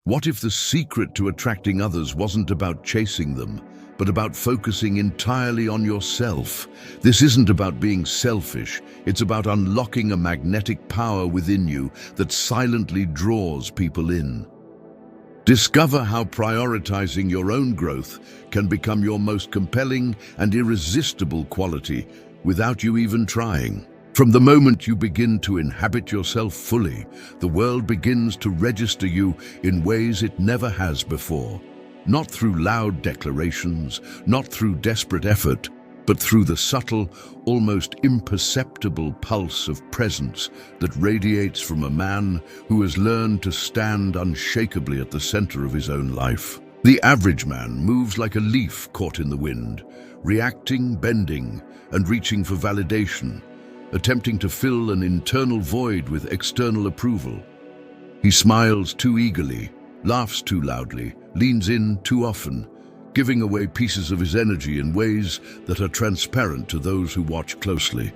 What if the secret to attracting others wasn't about chasing them, but about focusing entirely on yourself? This isn't about being selfish, it's about unlocking a magnetic power within you that silently draws people in. Discover how prioritizing your own growth can become your most compelling and irresistible quality without you even trying. From the moment you begin to inhabit yourself fully, the world begins to register you in ways it never has before. Not through loud declarations, not through desperate effort, but through the subtle, almost imperceptible pulse of presence that radiates from a man who has learned to stand unshakably at the center of his own life. The average man moves like a leaf caught in the wind, reacting, bending, and reaching for validation, attempting to fill an internal void with external approval. He smiles too eagerly, laughs too loudly, leans in too often, giving away pieces of his energy in ways that are transparent to those who watch closely.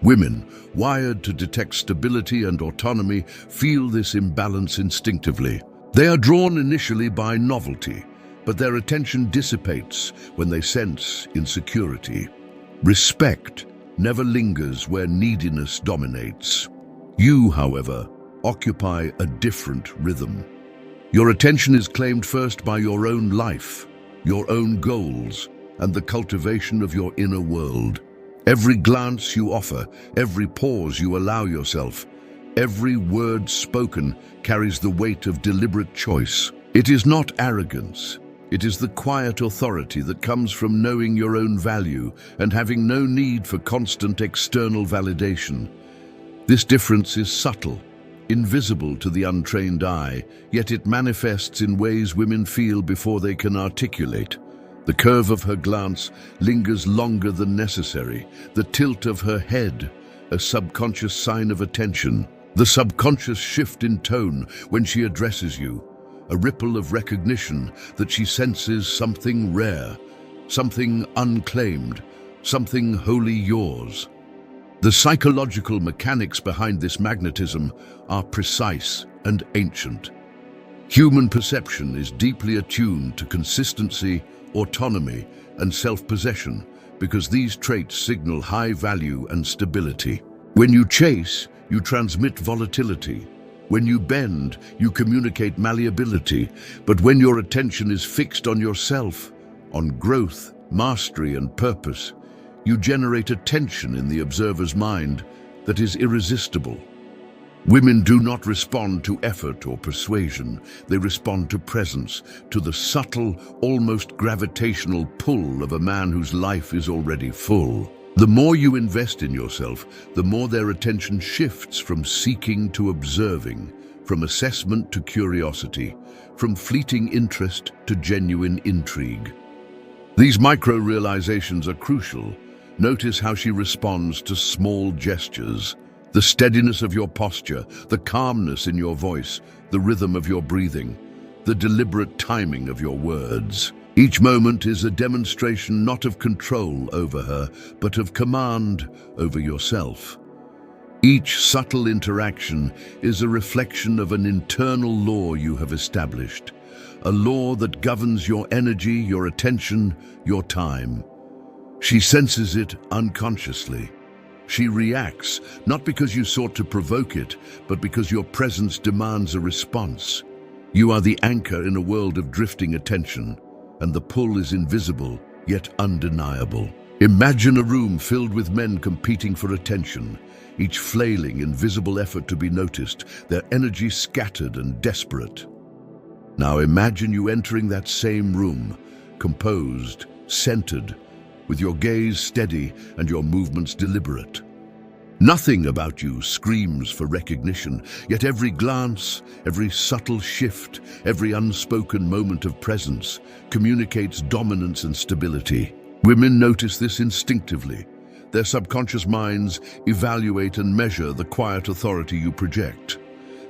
Women, wired to detect stability and autonomy, feel this imbalance instinctively. They are drawn initially by novelty, but their attention dissipates when they sense insecurity. Respect never lingers where neediness dominates. You, however, occupy a different rhythm. Your attention is claimed first by your own life, your own goals, and the cultivation of your inner world. Every glance you offer, every pause you allow yourself, every word spoken carries the weight of deliberate choice. It is not arrogance. It is the quiet authority that comes from knowing your own value and having no need for constant external validation. This difference is subtle, invisible to the untrained eye, yet it manifests in ways women feel before they can articulate. The curve of her glance lingers longer than necessary, the tilt of her head, a subconscious sign of attention, the subconscious shift in tone when she addresses you, a ripple of recognition that she senses something rare, something unclaimed, something wholly yours. The psychological mechanics behind this magnetism are precise and ancient. Human perception is deeply attuned to consistency, autonomy, and self-possession because these traits signal high value and stability. When you chase, you transmit volatility. When you bend, you communicate malleability, but when your attention is fixed on yourself, on growth, mastery, and purpose, you generate a tension in the observer's mind that is irresistible. Women do not respond to effort or persuasion. They respond to presence, to the subtle, almost gravitational pull of a man whose life is already full. The more you invest in yourself, the more their attention shifts from seeking to observing, from assessment to curiosity, from fleeting interest to genuine intrigue. These micro-realizations are crucial. Notice how she responds to small gestures, the steadiness of your posture, the calmness in your voice, the rhythm of your breathing, the deliberate timing of your words. Each moment is a demonstration not of control over her, but of command over yourself. Each subtle interaction is a reflection of an internal law you have established, a law that governs your energy, your attention, your time. She senses it unconsciously. She reacts, not because you sought to provoke it, but because your presence demands a response. You are the anchor in a world of drifting attention, and the pull is invisible, yet undeniable. Imagine a room filled with men competing for attention, each flailing in visible effort to be noticed, their energy scattered and desperate. Now imagine you entering that same room, composed, centered, with your gaze steady and your movements deliberate. Nothing about you screams for recognition, yet every glance, every subtle shift, every unspoken moment of presence communicates dominance and stability. Women notice this instinctively. Their subconscious minds evaluate and measure the quiet authority you project.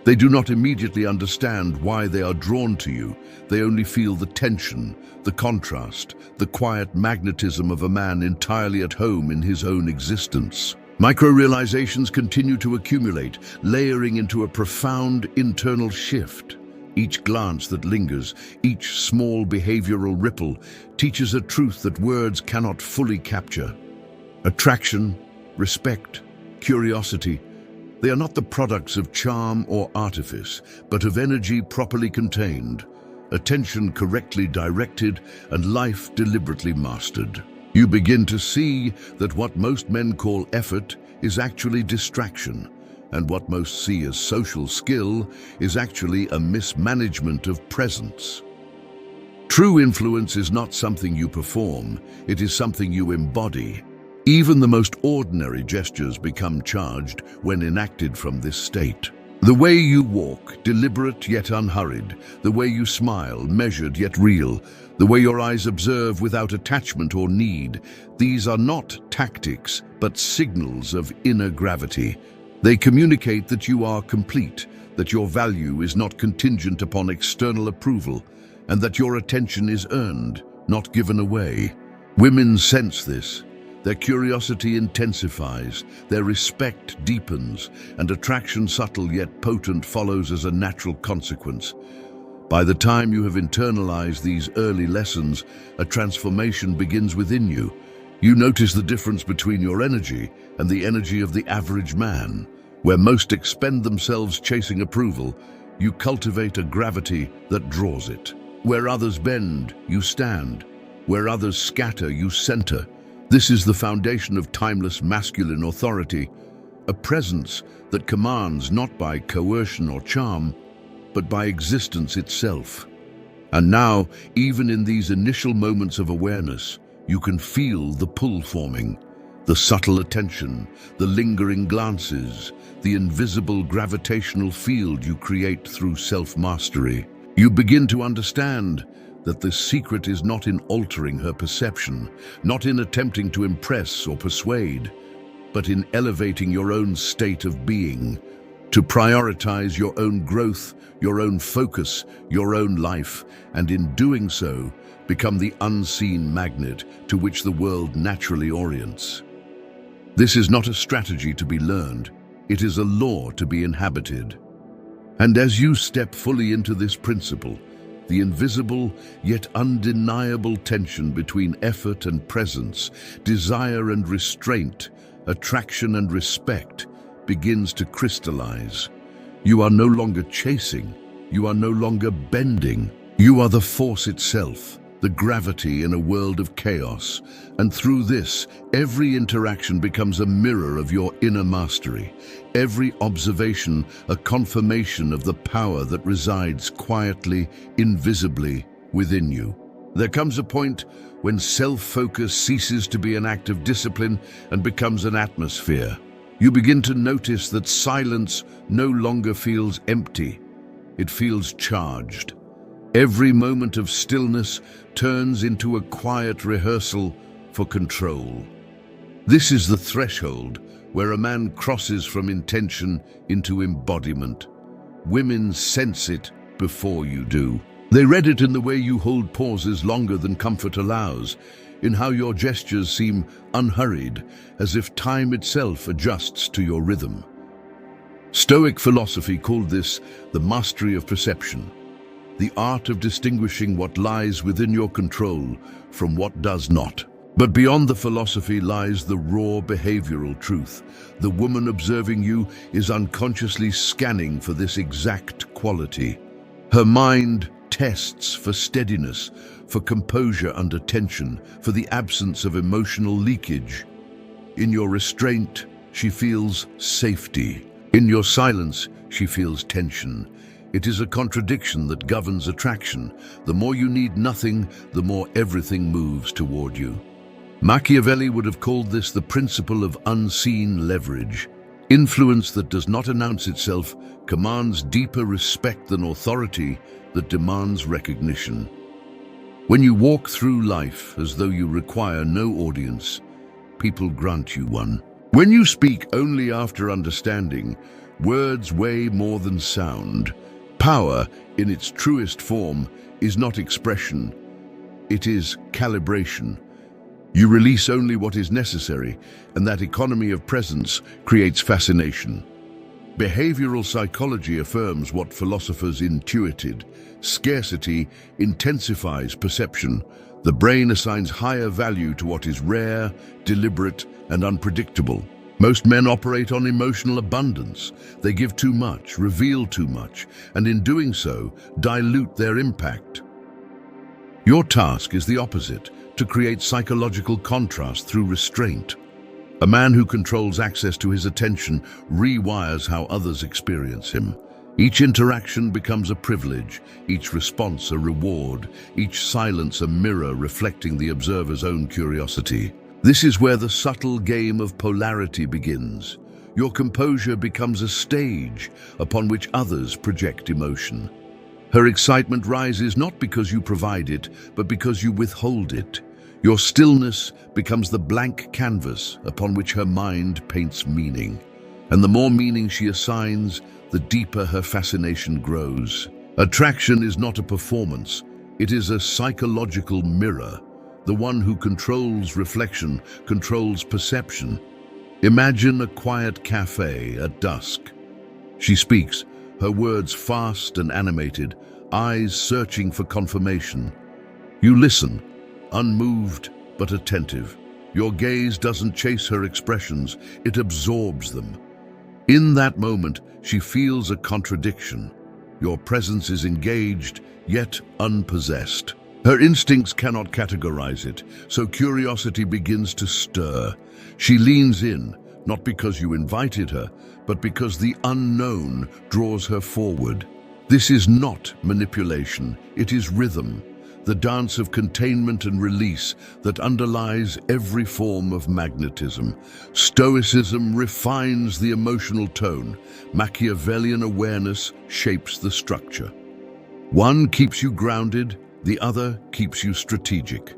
They do not immediately understand why they are drawn to you. They only feel the tension, the contrast, the quiet magnetism of a man entirely at home in his own existence. Micro-realizations continue to accumulate, layering into a profound internal shift. Each glance that lingers, each small behavioral ripple, teaches a truth that words cannot fully capture. Attraction, respect, curiosity, they are not the products of charm or artifice, but of energy properly contained, attention correctly directed, and life deliberately mastered. You begin to see that what most men call effort is actually distraction, and what most see as social skill is actually a mismanagement of presence. True influence is not something you perform, it is something you embody. Even the most ordinary gestures become charged when enacted from this state. The way you walk, deliberate yet unhurried, the way you smile, measured yet real, the way your eyes observe without attachment or need, these are not tactics, but signals of inner gravity. They communicate that you are complete, that your value is not contingent upon external approval, and that your attention is earned, not given away. Women sense this. Their curiosity intensifies, their respect deepens, and attraction, subtle yet potent, follows as a natural consequence. By the time you have internalized these early lessons, a transformation begins within you. You notice the difference between your energy and the energy of the average man. Where most expend themselves chasing approval, you cultivate a gravity that draws it. Where others bend, you stand. Where others scatter, you center. This is the foundation of timeless masculine authority, a presence that commands not by coercion or charm, but by existence itself. And now, even in these initial moments of awareness, you can feel the pull forming, the subtle attention, the lingering glances, the invisible gravitational field you create through self-mastery. You begin to understand that the secret is not in altering her perception, not in attempting to impress or persuade, but in elevating your own state of being, to prioritize your own growth, your own focus, your own life, and in doing so, become the unseen magnet to which the world naturally orients. This is not a strategy to be learned, it is a law to be inhabited. And as you step fully into this principle, the invisible yet undeniable tension between effort and presence, desire and restraint, attraction and respect begins to crystallize. You are no longer chasing, you are no longer bending. You are the force itself, the gravity in a world of chaos. And through this, every interaction becomes a mirror of your inner mastery. Every observation, a confirmation of the power that resides quietly, invisibly within you. There comes a point when self-focus ceases to be an act of discipline and becomes an atmosphere. You begin to notice that silence no longer feels empty. It feels charged. Every moment of stillness turns into a quiet rehearsal for control. This is the threshold where a man crosses from intention into embodiment. Women sense it before you do. They read it in the way you hold pauses longer than comfort allows, in how your gestures seem unhurried, as if time itself adjusts to your rhythm. Stoic philosophy called this the mastery of perception, the art of distinguishing what lies within your control from what does not. But beyond the philosophy lies the raw behavioral truth. The woman observing you is unconsciously scanning for this exact quality. Her mind tests for steadiness, for composure under tension, for the absence of emotional leakage. In your restraint, she feels safety. In your silence, she feels tension. It is a contradiction that governs attraction. The more you need nothing, the more everything moves toward you. Machiavelli would have called this the principle of unseen leverage. Influence that does not announce itself commands deeper respect than authority that demands recognition. When you walk through life as though you require no audience, people grant you one. When you speak only after understanding, words weigh more than sound. Power, in its truest form, is not expression, it is calibration. You release only what is necessary, and that economy of presence creates fascination. Behavioral psychology affirms what philosophers intuited. Scarcity intensifies perception. The brain assigns higher value to what is rare, deliberate, and unpredictable. Most men operate on emotional abundance. They give too much, reveal too much, and in doing so, dilute their impact. Your task is the opposite, to create psychological contrast through restraint. A man who controls access to his attention rewires how others experience him. Each interaction becomes a privilege, each response a reward, each silence a mirror reflecting the observer's own curiosity. This is where the subtle game of polarity begins. Your composure becomes a stage upon which others project emotion. Her excitement rises not because you provide it, but because you withhold it. Your stillness becomes the blank canvas upon which her mind paints meaning. And the more meaning she assigns, the deeper her fascination grows. Attraction is not a performance, it is a psychological mirror. The one who controls reflection controls perception. Imagine a quiet cafe at dusk. She speaks, her words fast and animated, eyes searching for confirmation. You listen, unmoved but attentive. Your gaze doesn't chase her expressions, it absorbs them. In that moment, she feels a contradiction. Your presence is engaged, yet unpossessed. Her instincts cannot categorize it, so curiosity begins to stir. She leans in, not because you invited her, but because the unknown draws her forward. This is not manipulation, it is rhythm, the dance of containment and release that underlies every form of magnetism. Stoicism refines the emotional tone. Machiavellian awareness shapes the structure. One keeps you grounded, the other keeps you strategic.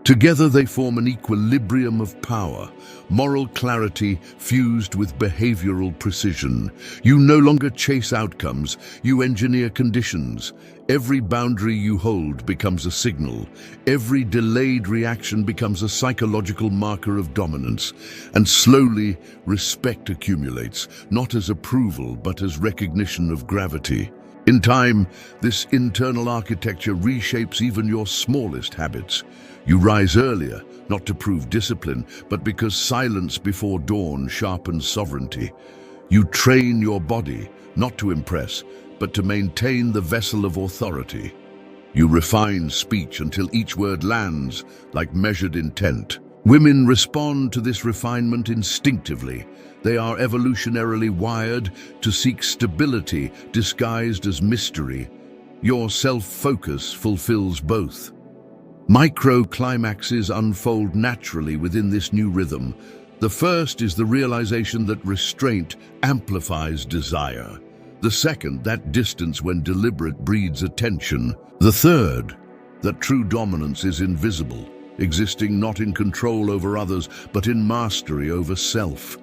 Together they form an equilibrium of power, moral clarity fused with behavioral precision. You no longer chase outcomes, you engineer conditions. Every boundary you hold becomes a signal. Every delayed reaction becomes a psychological marker of dominance. And slowly, respect accumulates, not as approval, but as recognition of gravity. In time, this internal architecture reshapes even your smallest habits. You rise earlier, not to prove discipline, but because silence before dawn sharpens sovereignty. You train your body, not to impress, but to maintain the vessel of authority. You refine speech until each word lands, like measured intent. Women respond to this refinement instinctively. They are evolutionarily wired to seek stability disguised as mystery. Your self-focus fulfills both. Micro-climaxes unfold naturally within this new rhythm. The first is the realization that restraint amplifies desire. The second, that distance when deliberate breeds attention. The third, that true dominance is invisible, existing not in control over others, but in mastery over self.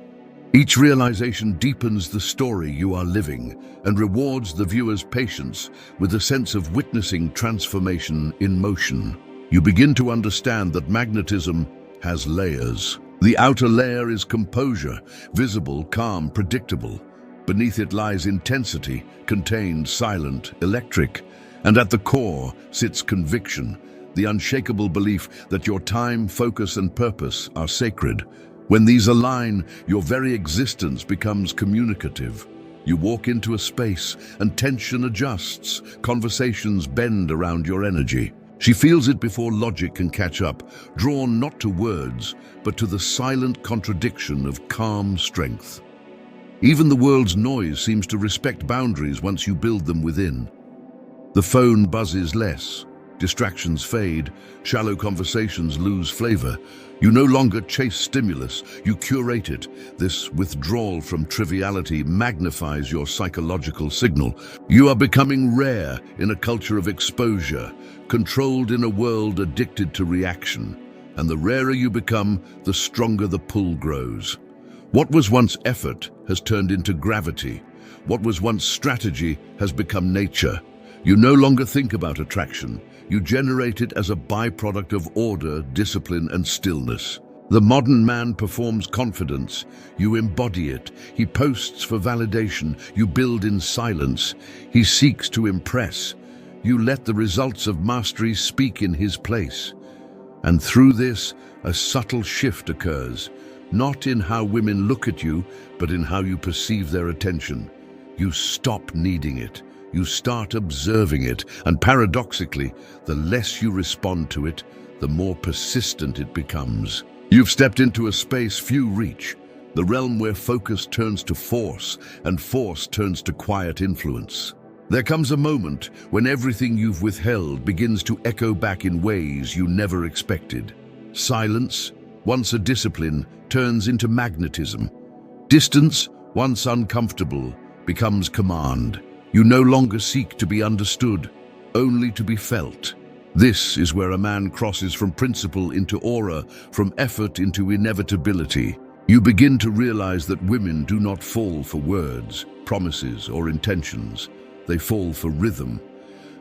Each realization deepens the story you are living and rewards the viewer's patience with a sense of witnessing transformation in motion. You begin to understand that magnetism has layers. The outer layer is composure, visible, calm, predictable. Beneath it lies intensity, contained, silent, electric. And at the core sits conviction, the unshakable belief that your time, focus, and purpose are sacred. When these align, your very existence becomes communicative. You walk into a space and tension adjusts. Conversations bend around your energy. She feels it before logic can catch up, drawn not to words, but to the silent contradiction of calm strength. Even the world's noise seems to respect boundaries once you build them within. The phone buzzes less, distractions fade, shallow conversations lose flavor. You no longer chase stimulus, you curate it. This withdrawal from triviality magnifies your psychological signal. You are becoming rare in a culture of exposure, controlled in a world addicted to reaction. And the rarer you become, the stronger the pull grows. What was once effort has turned into gravity. What was once strategy has become nature. You no longer think about attraction. You generate it as a byproduct of order, discipline, and stillness. The modern man performs confidence. You embody it. He posts for validation. You build in silence. He seeks to impress. You let the results of mastery speak in his place. And through this, a subtle shift occurs, not in how women look at you, but in how you perceive their attention. You stop needing it. You start observing it, and paradoxically, the less you respond to it, the more persistent it becomes. You've stepped into a space few reach, the realm where focus turns to force, and force turns to quiet influence. There comes a moment when everything you've withheld begins to echo back in ways you never expected. Silence, once a discipline, turns into magnetism. Distance, once uncomfortable, becomes command. You no longer seek to be understood, only to be felt. This is where a man crosses from principle into aura, from effort into inevitability. You begin to realize that women do not fall for words, promises, or intentions. They fall for rhythm.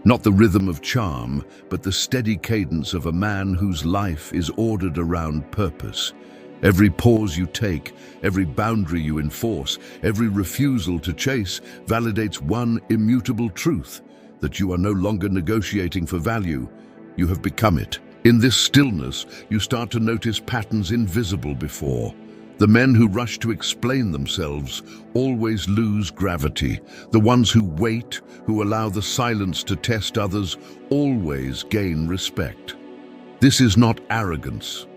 Not the rhythm of charm, but the steady cadence of a man whose life is ordered around purpose. Every pause you take, every boundary you enforce, every refusal to chase validates one immutable truth, that you are no longer negotiating for value. You have become it. In this stillness, you start to notice patterns invisible before. The men who rush to explain themselves always lose gravity. The ones who wait, who allow the silence to test others, always gain respect. This is not arrogance.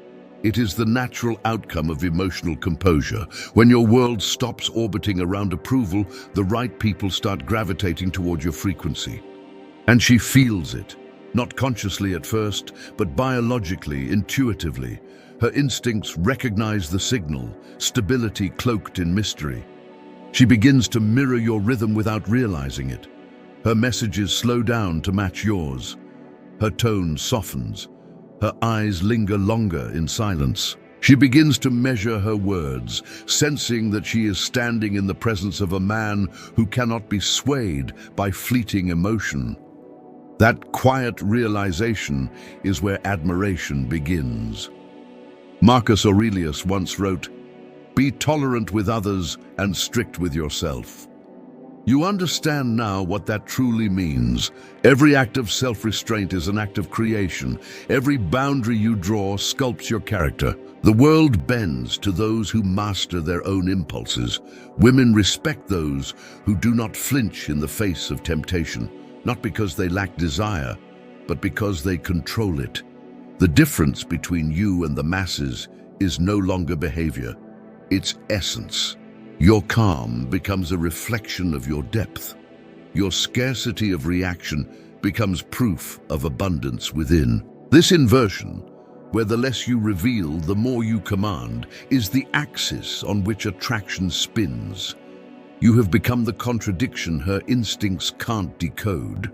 It is the natural outcome of emotional composure. When your world stops orbiting around approval, the right people start gravitating toward your frequency. And she feels it, not consciously at first, but biologically, intuitively. Her instincts recognize the signal, stability cloaked in mystery. She begins to mirror your rhythm without realizing it. Her messages slow down to match yours. Her tone softens. Her eyes linger longer in silence. She begins to measure her words, sensing that she is standing in the presence of a man who cannot be swayed by fleeting emotion. That quiet realization is where admiration begins. Marcus Aurelius once wrote, "Be tolerant with others and strict with yourself." You understand now what that truly means. Every act of self-restraint is an act of creation. Every boundary you draw sculpts your character. The world bends to those who master their own impulses. Women respect those who do not flinch in the face of temptation, not because they lack desire, but because they control it. The difference between you and the masses is no longer behavior, it's essence. Your calm becomes a reflection of your depth. Your scarcity of reaction becomes proof of abundance within. This inversion, where the less you reveal, the more you command, is the axis on which attraction spins. You have become the contradiction her instincts can't decode.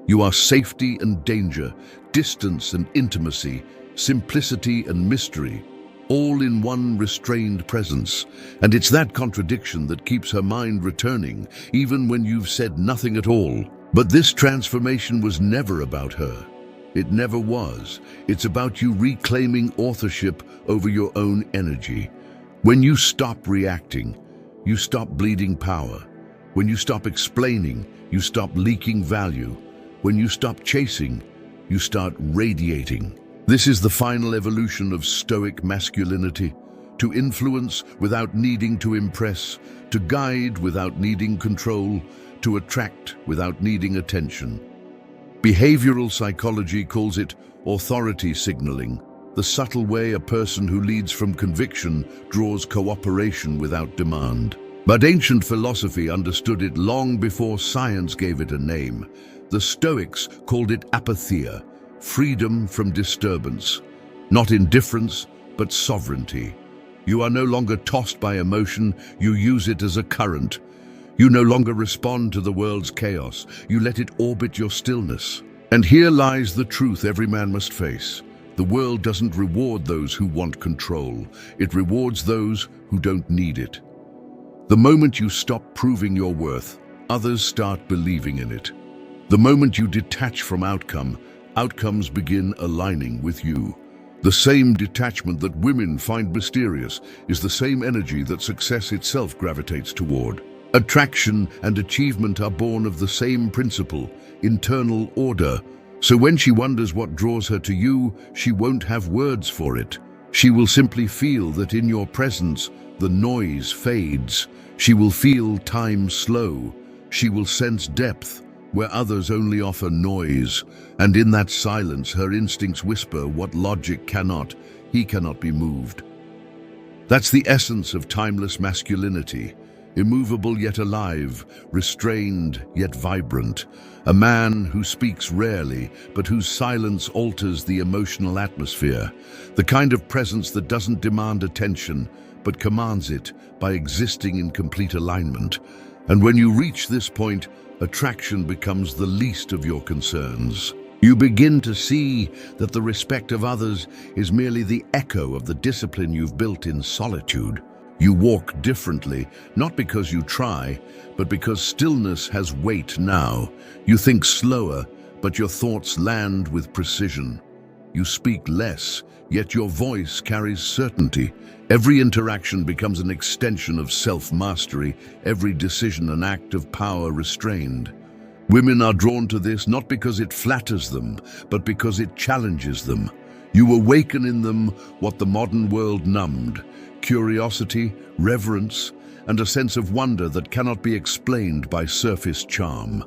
You are safety and danger, distance and intimacy, simplicity and mystery, all in one restrained presence. And it's that contradiction that keeps her mind returning, even when you've said nothing at all. But this transformation was never about her. It never was. It's about you reclaiming authorship over your own energy. When you stop reacting, you stop bleeding power. When you stop explaining, you stop leaking value. When you stop chasing, you start radiating. This is the final evolution of stoic masculinity: to influence without needing to impress, to guide without needing control, to attract without needing attention. Behavioral psychology calls it authority signaling, the subtle way a person who leads from conviction draws cooperation without demand. But ancient philosophy understood it long before science gave it a name. The Stoics called it apatheia, freedom from disturbance. Not indifference, but sovereignty. You are no longer tossed by emotion, you use it as a current. You no longer respond to the world's chaos, you let it orbit your stillness. And here lies the truth every man must face. The world doesn't reward those who want control, it rewards those who don't need it. The moment you stop proving your worth, others start believing in it. The moment you detach from outcome, outcomes begin aligning with you. The same detachment that women find mysterious is the same energy that success itself gravitates toward. Attraction and achievement are born of the same principle, internal order. So when she wonders what draws her to you, she won't have words for it. She will simply feel that in your presence, the noise fades. She will feel time slow. She will sense depth where others only offer noise. And in that silence, her instincts whisper what logic cannot. He cannot be moved. That's the essence of timeless masculinity. Immovable yet alive, restrained yet vibrant. A man who speaks rarely, but whose silence alters the emotional atmosphere. The kind of presence that doesn't demand attention, but commands it by existing in complete alignment. And when you reach this point, attraction becomes the least of your concerns. You begin to see that the respect of others is merely the echo of the discipline you've built in solitude. You walk differently, not because you try, but because stillness has weight now. You think slower, but your thoughts land with precision. You speak less, yet your voice carries certainty. Every interaction becomes an extension of self-mastery, every decision an act of power restrained. Women are drawn to this not because it flatters them, but because it challenges them. You awaken in them what the modern world numbed: curiosity, reverence, and a sense of wonder that cannot be explained by surface charm.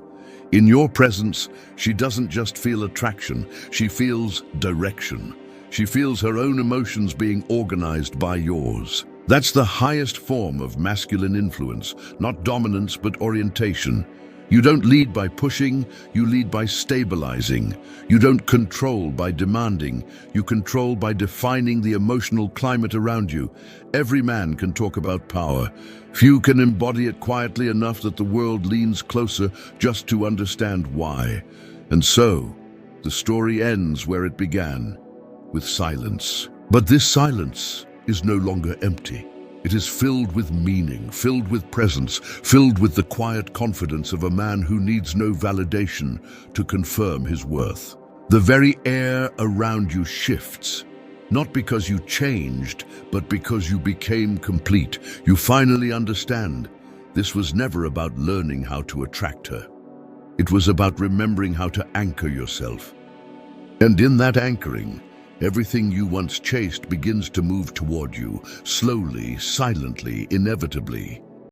In your presence, she doesn't just feel attraction, she feels direction. She feels her own emotions being organized by yours. That's the highest form of masculine influence, not dominance but orientation. You don't lead by pushing, you lead by stabilizing. You don't control by demanding, you control by defining the emotional climate around you. Every man can talk about power. Few can embody it quietly enough that the world leans closer just to understand why. And so, the story ends where it began, with silence. But this silence is no longer empty. It is filled with meaning, filled with presence, filled with the quiet confidence of a man who needs no validation to confirm his worth. The very air around you shifts, not because you changed, but because you became complete. You finally understand. This was never about learning how to attract her. It was about remembering how to anchor yourself. And in that anchoring, everything you once chased begins to move toward you, slowly, silently, inevitably.